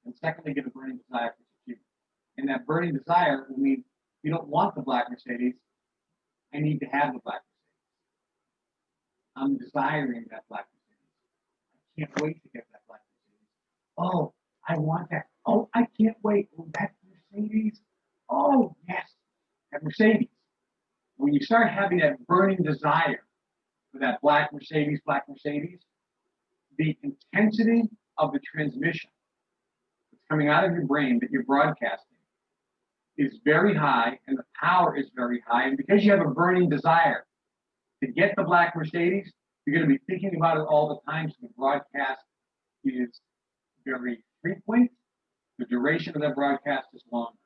And secondly, get a burning desire for achievement. And that burning desire will mean you don't want the black Mercedes. I need to have the black Mercedes. I'm desiring that black Mercedes. I can't wait to get that black Mercedes. Oh, I want that. Oh, I can't wait. Oh, that Mercedes. Oh, yes, that Mercedes. When you start having that burning desire for that black Mercedes, the intensity of the transmission that's coming out of your brain that you're broadcasting is very high, and the power is very high. And because you have a burning desire to get the black Mercedes, you're going to be thinking about it all the time. So the broadcast is very frequent. The duration of that broadcast is longer.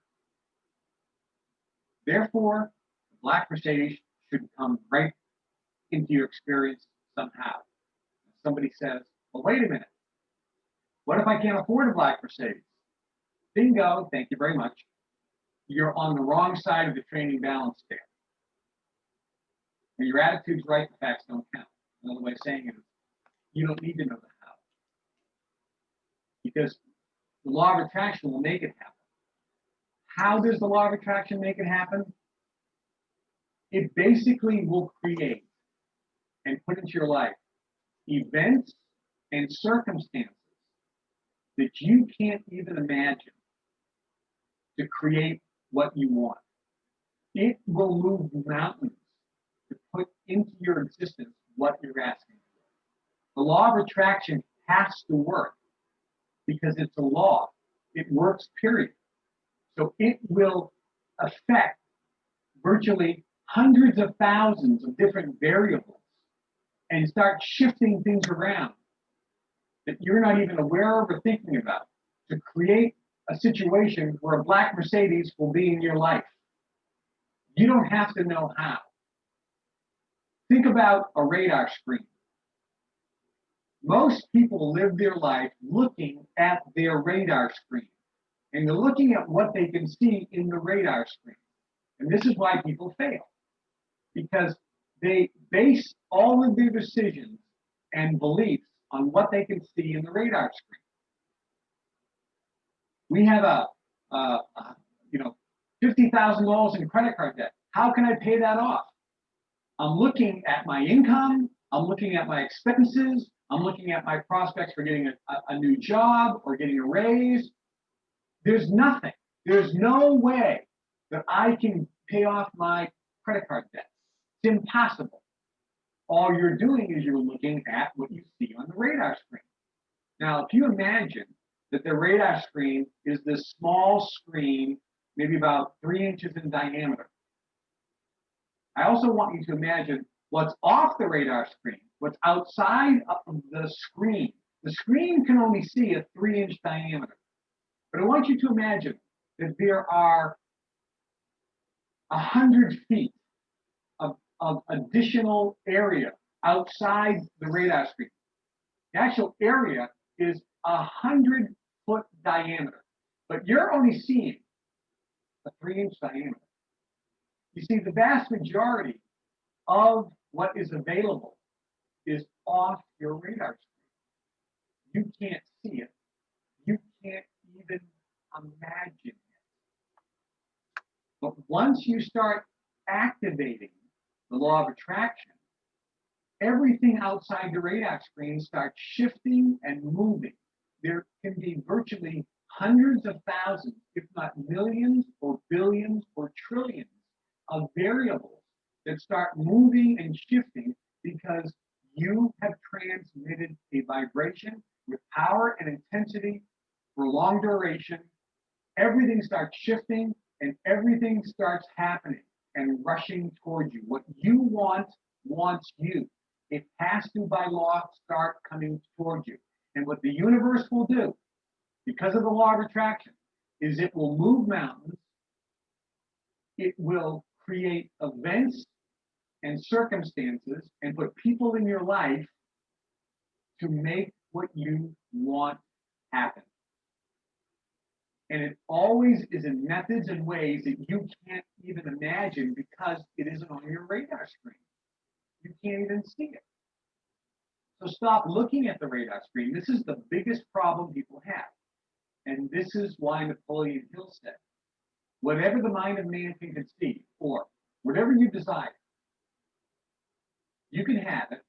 Therefore, the black Mercedes should come right into your experience somehow. Somebody says, well, wait a minute. What if I can't afford a black Mercedes? Bingo, thank you very much. You're on the wrong side of the training balance scale. When your attitude's right, the facts don't count. Another way of saying it is, you don't need to know the how. Because the law of attraction will make it happen. How does the law of attraction make it happen? It basically will create and put into your life events and circumstances that you can't even imagine to create what you want. It will move mountains to put into your existence what you're asking for. The law of attraction has to work because it's a law. It works, period. So it will affect virtually hundreds of thousands of different variables and start shifting things around that you're not even aware of or thinking about to create a situation where a black Mercedes will be in your life. You don't have to know how. Think about a radar screen. Most people live their life looking at their radar screen, and they're looking at what they can see in the radar screen. And this is why people fail, because they base all of their decisions and beliefs on what they can see in the radar screen. We have $50,000 in credit card debt. How can I pay that off? I'm looking at my income. I'm looking at my expenses. I'm looking at my prospects for getting a new job or getting a raise. There's nothing. There's no way that I can pay off my credit card debt. It's impossible. All you're doing is you're looking at what you see on the radar screen. Now, if you imagine that the radar screen is this small screen, maybe about 3 inches in diameter. I also want you to imagine what's off the radar screen, what's outside of the screen. The screen can only see a 3-inch diameter. But I want you to imagine that there are 100 feet of additional area outside the radar screen. The actual area is 100-foot diameter, but you're only seeing a 3-inch diameter. You see, the vast majority of what is available is off your radar screen. You can't see it. You can't even imagine it. But once you start activating the law of attraction, everything outside the radar screen starts shifting and moving. There can be virtually hundreds of thousands, if not millions or billions or trillions of variables that start moving and shifting because you have transmitted a vibration with power and intensity for long duration. Everything starts shifting and everything starts happening and rushing towards you. What you want wants you. It has to, by law, start coming towards you. And what the universe will do, because of the law of attraction, is it will move mountains. It will create events and circumstances and put people in your life to make what you want happen. And it always is in methods and ways that you can't even imagine because it isn't on your radar screen. You can't even see it. So stop looking at the radar screen. This is the biggest problem people have. And this is why Napoleon Hill said, whatever the mind of man can conceive, or whatever you desire, you can have it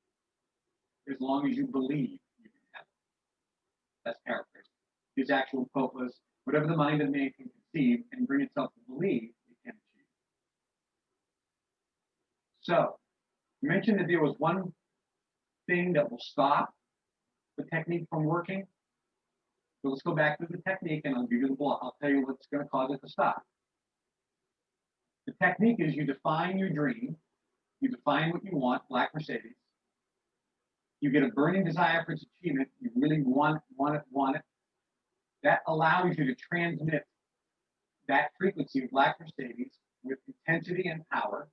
as long as you believe you can have it. That's paraphrased. His actual quote was, whatever the mind of man can conceive and bring itself to believe, it can achieve. So, you mentioned that there was one thing that will stop the technique from working. So let's go back to the technique and I'll give you the block. I'll tell you what's going to cause it to stop. The technique is you define your dream, you define what you want, Black Mercedes. You get a burning desire for its achievement, you really want it. That allows you to transmit that frequency of Black Mercedes with intensity and power.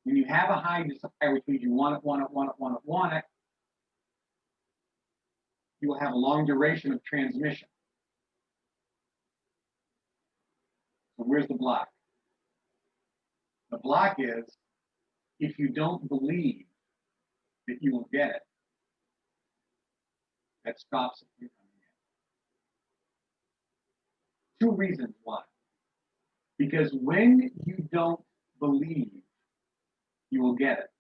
When you have a high desire, which means you want it, you will have a long duration of transmission. So where's the block? The block is if you don't believe that you will get it, that stops it from coming in. 2 reasons why. Because when you don't believe you will get it,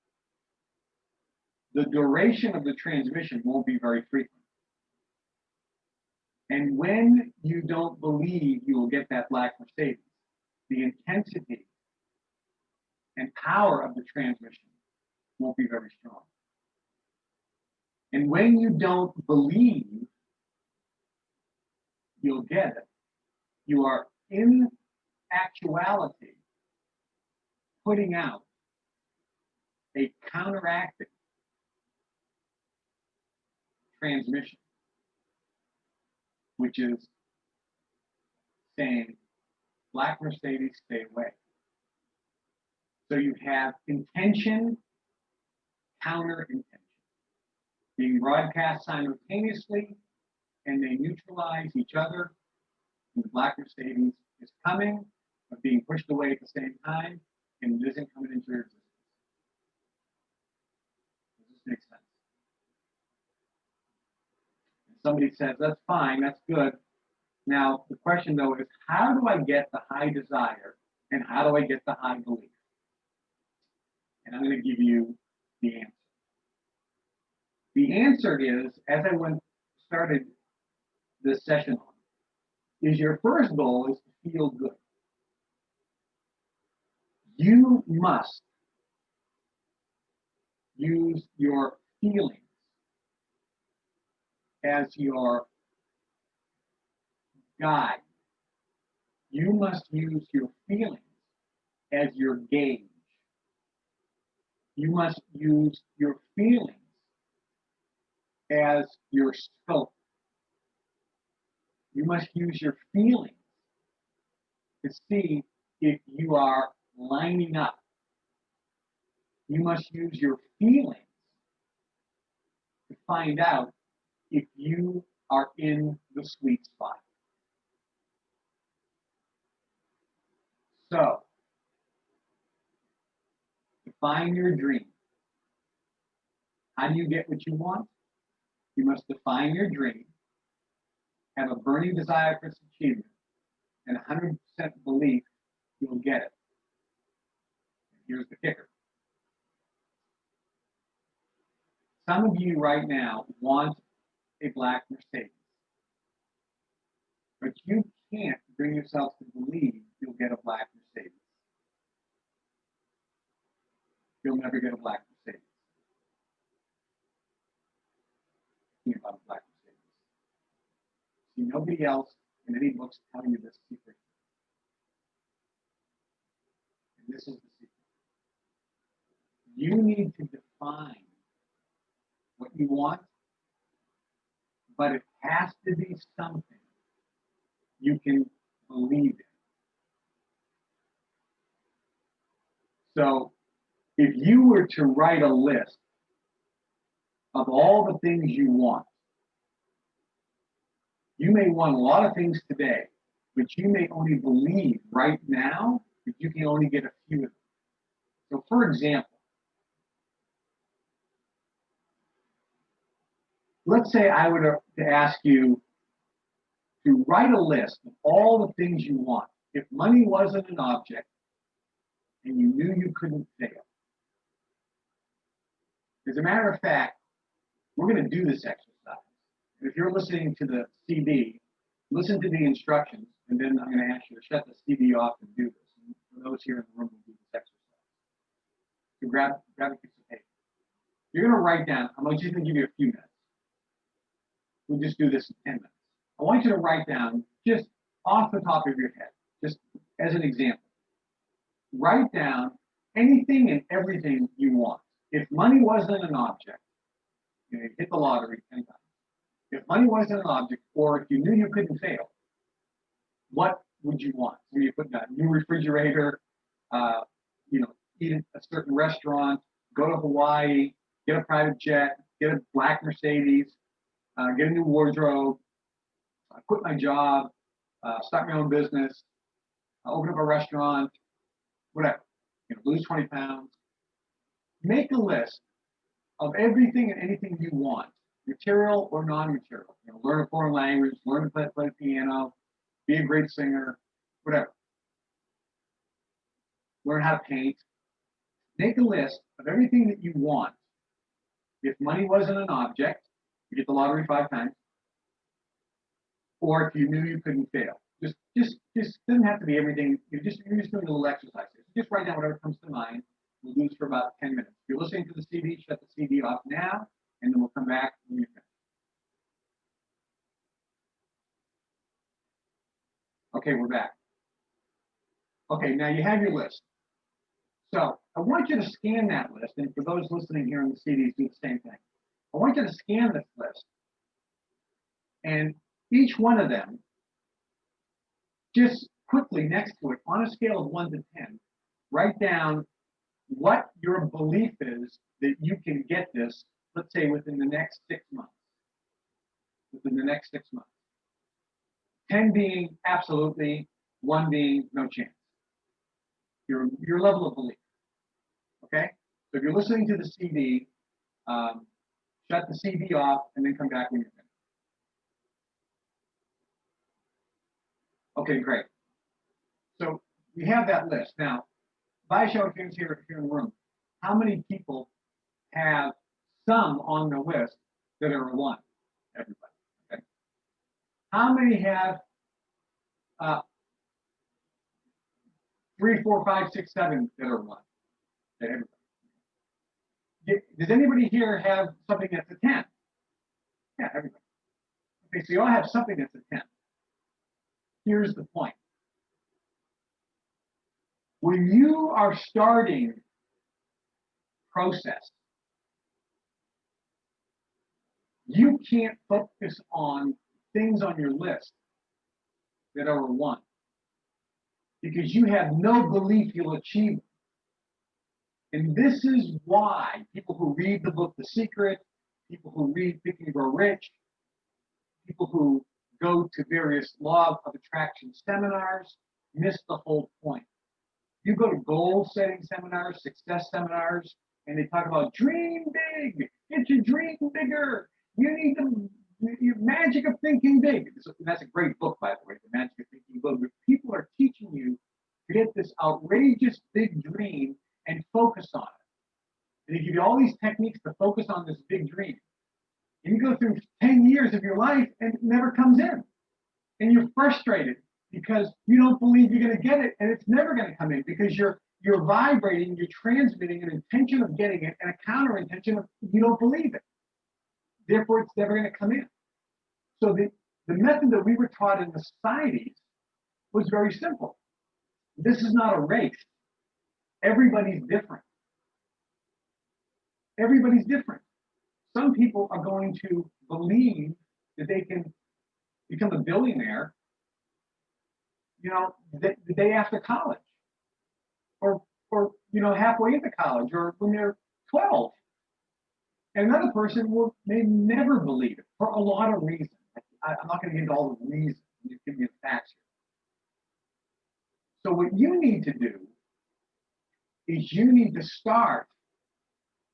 the duration of the transmission won't be very frequent. And when you don't believe you will get that Black Mercedes, the intensity and power of the transmission won't be very strong. And when you don't believe you'll get it, you are in actuality putting out a counteracting transmission, which is saying, Black Mercedes, stay away. So you have intention, counter intention, being broadcast simultaneously, and they neutralize each other. And the Black Mercedes is coming, but being pushed away at the same time, and it isn't coming into your existence. Does this make sense? And somebody says, that's fine, that's good. Now, the question, though, is how do I get the high desire, and how do I get the high belief? And I'm going to give you the answer. The answer is, as I started this session on, is your first goal is to feel good. You must use your feelings as your guide. You must use your feelings as your gauge. You must use your feelings as your scope. You must use your feelings to see if you are lining up. You must use your feelings to find out if you are in the sweet spot. So, define your dream. How do you get what you want? You must define your dream, have a burning desire for its achievement, and 100% belief you'll get it. And here's the kicker. Some of you right now want a Black Mercedes, but you can't bring yourself to believe you'll get a Black Mercedes. You'll never get a Black Mercedes. Think about a Black Mercedes. See, nobody else in any books tell you this secret. And this is the secret. You need to define what you want, but it has to be something you can believe in. So if you were to write a list of all the things you want, you may want a lot of things today, but you may only believe right now that you can only get a few of them. So for example, let's say I were to ask you, to write a list of all the things you want. If money wasn't an object and you knew you couldn't fail. As a matter of fact, we're going to do this exercise. And if you're listening to the CD, listen to the instructions, and then I'm going to ask you to shut the CD off and do this. And for those here in the room who do this exercise, so grab a piece of paper. You're going to write down, I'm just going to give you a few minutes. We'll just do this in 10 minutes. I want you to write down, just off the top of your head, just as an example, write down anything and everything you want. If money wasn't an object, you hit the lottery 10 times. If money wasn't an object, or if you knew you couldn't fail, what would you want? So you put that new refrigerator, eat at a certain restaurant, go to Hawaii, get a private jet, get a black Mercedes, get a new wardrobe, quit my job, start my own business, open up a restaurant, whatever. Lose 20 pounds. Make a list of everything and anything you want, material or non-material. Learn a foreign language, learn to play the piano, be a great singer, whatever. Learn how to paint. Make a list of everything that you want. If money wasn't an object, you get the lottery 5 times. Or if you knew you couldn't fail. Just doesn't have to be everything. You're just doing a little exercise. Just write down whatever comes to mind. We'll do this for about 10 minutes. If you're listening to the CD, shut the CD off now, and then we'll come back when you're finished. Okay, we're back. Okay, now you have your list. So I want you to scan that list, and for those listening here on the CDs, do the same thing. I want you to scan this list, and each one of them, just quickly next to it, on a scale of 1 to 10, write down what your belief is that you can get this, let's say, within the next 6 months. Within the next 6 months. 10 being absolutely, 1 being no chance. Your level of belief. Okay? So if you're listening to the CD, shut the CD off and then come back when you're finished. Okay, great. So we have that list. Now, by show of hands here in the room, how many people have some on the list that are a 1? Everybody. Okay. How many have 3, 4, 5, 6, 7 that are 1? Okay, everybody. Does anybody here have something that's a 10? Yeah, everybody. Okay, so you all have something that's a 10. Here's the point. When you are starting process, you can't focus on things on your list that are a 1 because you have no belief you'll achieve it. And this is why people who read the book The Secret, people who read Think and Grow Rich, people who go to various law of attraction seminars miss the whole point. You go to goal setting seminars, success seminars, and they talk about dream big, get your dream bigger. You need the magic of thinking big. That's a great book, by the way, The Magic of Thinking Big. People are teaching you to get this outrageous big dream and focus on it. And they give you all these techniques to focus on this big dream. And you go through 10 years of your life and it never comes in. And you're frustrated because you don't believe you're going to get it, and it's never going to come in because you're vibrating, you're transmitting an intention of getting it and a counter intention of you don't believe it. Therefore, it's never going to come in. So the method that we were taught in the societies was very simple. This is not a race. Everybody's different. Everybody's different. Some people are going to believe that they can become a billionaire, the day after college, or halfway into college, or when they're 12. And another person may never believe it for a lot of reasons. I'm not going to get into all the reasons. I'm just giving you the facts here. So what you need to do is you need to start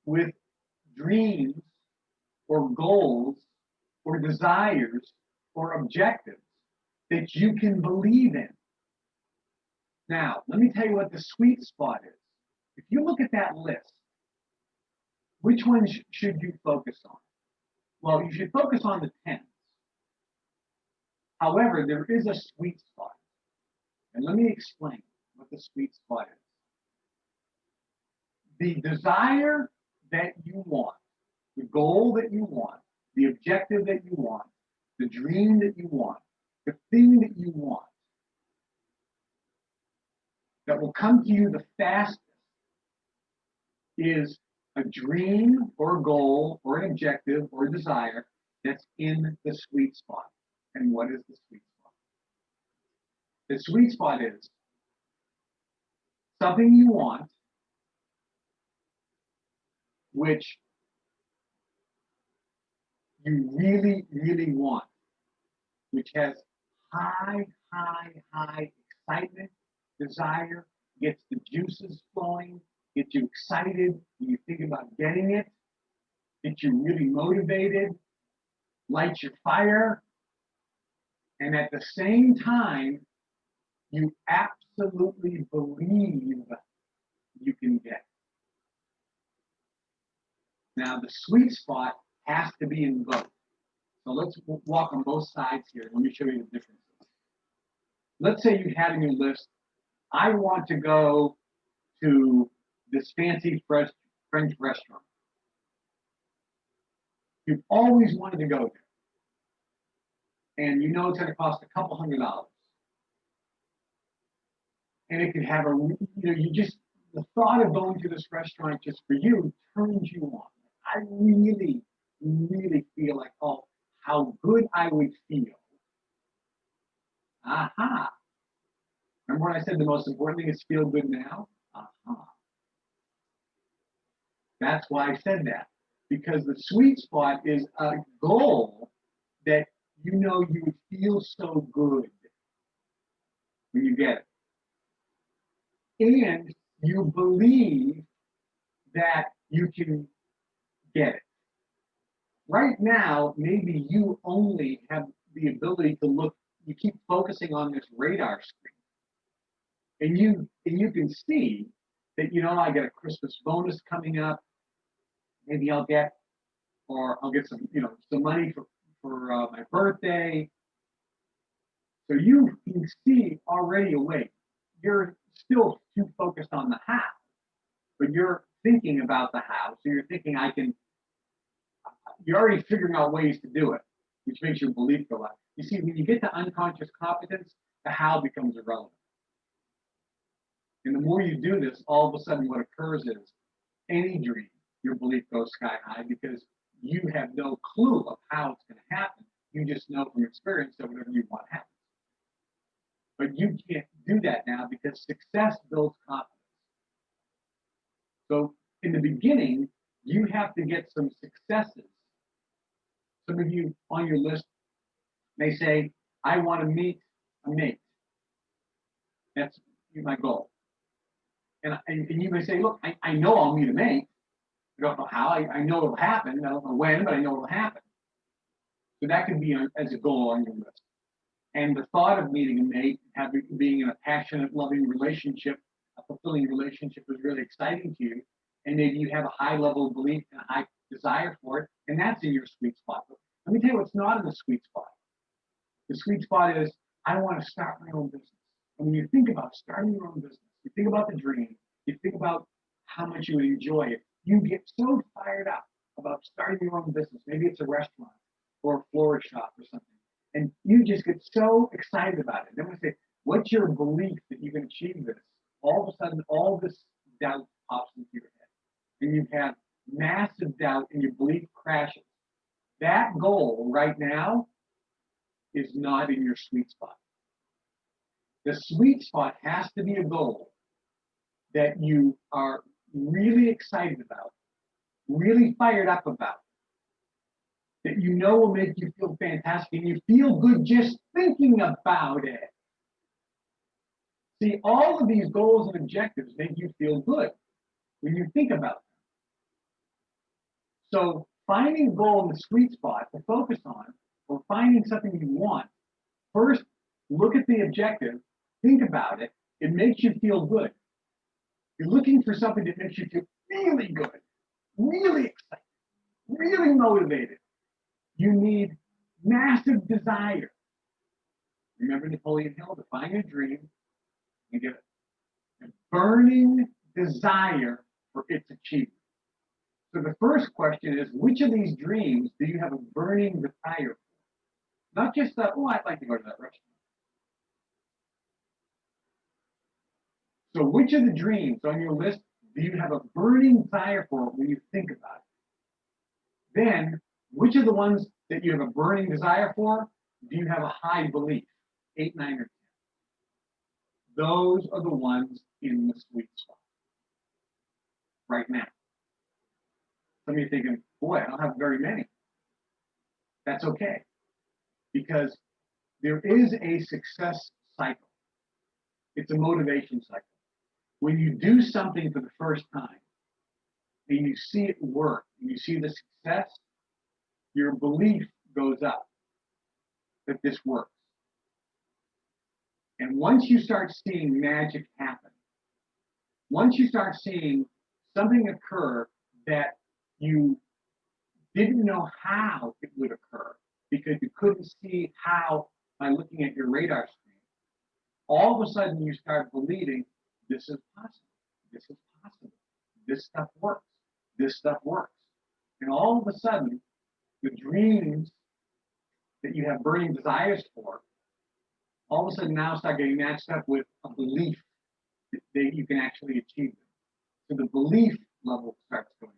with dreams or goals or desires or objectives that you can believe in. Now, let me tell you what the sweet spot is. If you look at that list, which one should you focus on? Well, you should focus on the tens. However, there is a sweet spot. And let me explain what the sweet spot is. The desire that you want, the goal that you want, the objective that you want, the dream that you want, the thing that you want, that will come to you the fastest is a dream or a goal or an objective or a desire that's in the sweet spot. And what is the sweet spot? The sweet spot is something you want, which you really, really want, which has high, high excitement, desire, gets the juices flowing, gets you excited when you think about getting it, gets you really motivated, lights your fire, and at the same time, you absolutely believe you can get. Now, the sweet spot has to be in both. So let's walk on both sides here. Let me show you the differences. Let's say you had in your list, I want to go to this fancy French restaurant. You've always wanted to go there. And you know it's going to cost a couple $100. And it could have the thought of going to this restaurant just for you turns you on. I really, really feel like, oh, how good I would feel. Aha. Remember when I said the most important thing is feel good now? Aha. That's why I said that. Because the sweet spot is a goal that you know you would feel so good when you get it. And you believe that you can get it. Right now, maybe you only have the ability to look, you keep focusing on this radar screen. And you can see that, I get a Christmas bonus coming up. Maybe I'll get some money for my birthday. So you can see already a way. You're still too focused on the how, but you're thinking about the how. So you're thinking you're already figuring out ways to do it, which makes your belief go up. You see, when you get to unconscious competence, the how becomes irrelevant. And the more you do this, all of a sudden what occurs is any dream, your belief goes sky high because you have no clue of how it's going to happen. You just know from experience that whatever you want happens. But you can't do that now because success builds confidence. So in the beginning, you have to get some successes. Some of you on your list may say, I want to meet a mate. That's my goal. And you may say, look, I know I'll meet a mate. I don't know how. I know it'll happen. I don't know when, but I know it'll happen. So that could be as a goal on your list. And the thought of meeting a mate, being in a passionate, loving relationship, a fulfilling relationship is really exciting to you. And maybe you have a high level of belief and a high desire for it, and that's in your sweet spot. But let me tell you what's not in the sweet spot. The sweet spot is, I want to start my own business. And when you think about starting your own business, you think about the dream, you think about how much you would enjoy it, you get so fired up about starting your own business. Maybe it's a restaurant or a florist shop or something. And you just get so excited about it. Then we say, what's your belief that you can achieve this? All of a sudden, all this doubt pops into your head. And you have massive doubt and your belief crashes. That goal right now is not in your sweet spot. The sweet spot has to be a goal that you are really excited about, really fired up about, that you know will make you feel fantastic and you feel good just thinking about it. See, all of these goals and objectives make you feel good when you think about them. So finding a goal in the sweet spot to focus on, or finding something you want, first look at the objective, think about it. It makes you feel good. You're looking for something that makes you feel really good, really excited, really motivated. You need massive desire. Remember Napoleon Hill, define your dream and get a burning desire for its achievement. So the first question is, which of these dreams do you have a burning desire for? Not just that, oh, I'd like to go to that restaurant. So which of the dreams on your list do you have a burning desire for when you think about it? Then, which of the ones that you have a burning desire for do you have a high belief? 8, 9, or 10. Those are the ones in the sweet spot right now. Some of you are thinking, boy, I don't have very many. That's okay, because there is a success cycle. It's a motivation cycle. When you do something for the first time and you see it work and you see the success, your belief goes up that this works. And once you start seeing magic happen, once you start seeing something occur that you didn't know how it would occur because you couldn't see how by looking at your radar screen, all of a sudden you start believing this is possible. This is possible. This stuff works. This stuff works. And all of a sudden, the dreams that you have burning desires for, all of a sudden now start getting matched up with a belief that you can actually achieve them. So the belief level starts going up,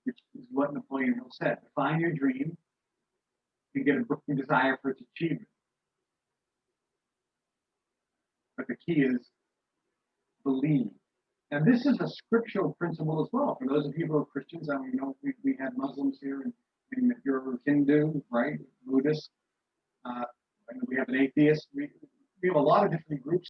which is what Napoleon Hill said. Define your dream and get a burning desire for its achievement. But the key is believe. And this is a scriptural principle as well. For those of you who are Christians, I mean, you know, we have Muslims here, and if you're Hindu, right, Buddhist, and we have an atheist. We have a lot of different groups